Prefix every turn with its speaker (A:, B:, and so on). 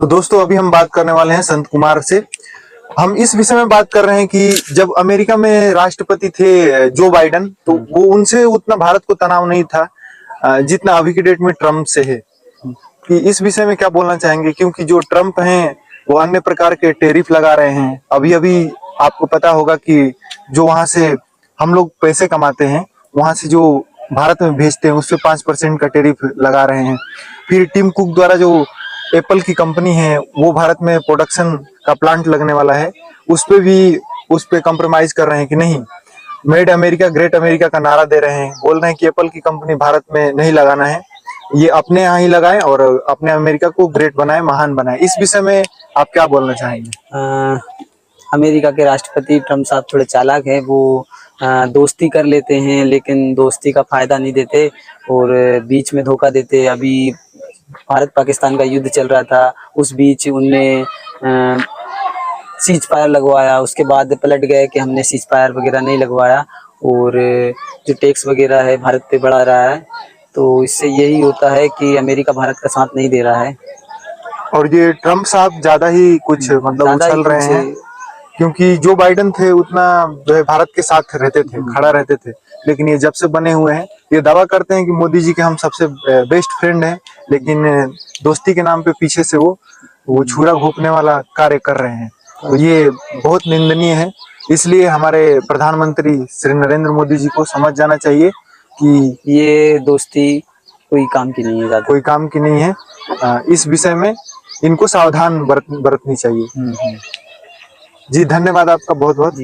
A: तो दोस्तों अभी हम बात करने वाले हैं संत कुमार से। हम इस विषय में बात कर रहे हैं कि जब अमेरिका में राष्ट्रपति थे जो बाइडन, तो वो उनसे उतना भारत को तनाव नहीं था जितना अभी के डेट में ट्रम्प से है। कि इस विषय में क्या बोलना चाहेंगे, क्योंकि जो ट्रम्प हैं वो अन्य प्रकार के टैरिफ लगा रहे हैं। अभी अभी आपको पता होगा कि जो वहां से हम लोग पैसे कमाते हैं, वहां से जो भारत में भेजते हैं उस पे 5% का टैरिफ लगा रहे हैं। फिर टिम कुक द्वारा जो एप्पल की कंपनी है वो भारत में प्रोडक्शन का प्लांट लगने वाला है, उस पे कॉम्प्रोमाइज कर रहे हैं कि नहीं, मेड अमेरिका ग्रेट अमेरिका का नारा दे रहे हैं। बोल रहे हैं कि एप्पल की कंपनी भारत में नहीं लगाना है, ये अपने यहाँ ही लगाएं और अपने अमेरिका को ग्रेट बनाए, महान बनाए। इस विषय में आप क्या बोलना चाहेंगे?
B: अमेरिका के राष्ट्रपति ट्रम्प साहब थोड़े चालाक हैं। वो दोस्ती कर लेते हैं लेकिन दोस्ती का फायदा नहीं देते और बीच में धोखा देते। अभी भारत पाकिस्तान का युद्ध चल रहा था, उस बीच उनने सीज फायर लगवाया, उसके बाद पलट गए कि हमने सीज फायर वगैरह नहीं लगवाया और जो टैक्स वगैरह है भारत पे बढ़ा रहा है। तो इससे यही होता है कि अमेरिका भारत का साथ नहीं दे रहा है।
A: और ये ट्रम्प साहब ज्यादा ही कुछ मतलब उछल रहे हैं, क्योंकि जो बाइडन थे उतना जो है भारत के साथ रहते थे, खड़ा रहते थे। लेकिन ये जब से बने हुए हैं ये दावा करते हैं कि मोदी जी के हम सबसे बेस्ट फ्रेंड हैं, लेकिन दोस्ती के नाम पे पीछे से वो छुरा घोंपने वाला कार्य कर रहे हैं। तो ये बहुत निंदनीय है। इसलिए हमारे प्रधानमंत्री श्री नरेंद्र मोदी जी को समझ जाना चाहिए कि
B: ये दोस्ती कोई काम की नहीं है,
A: कोई काम की नहीं है। इस विषय में इनको सावधान बरतनी चाहिए। जी धन्यवाद आपका बहुत बहुत।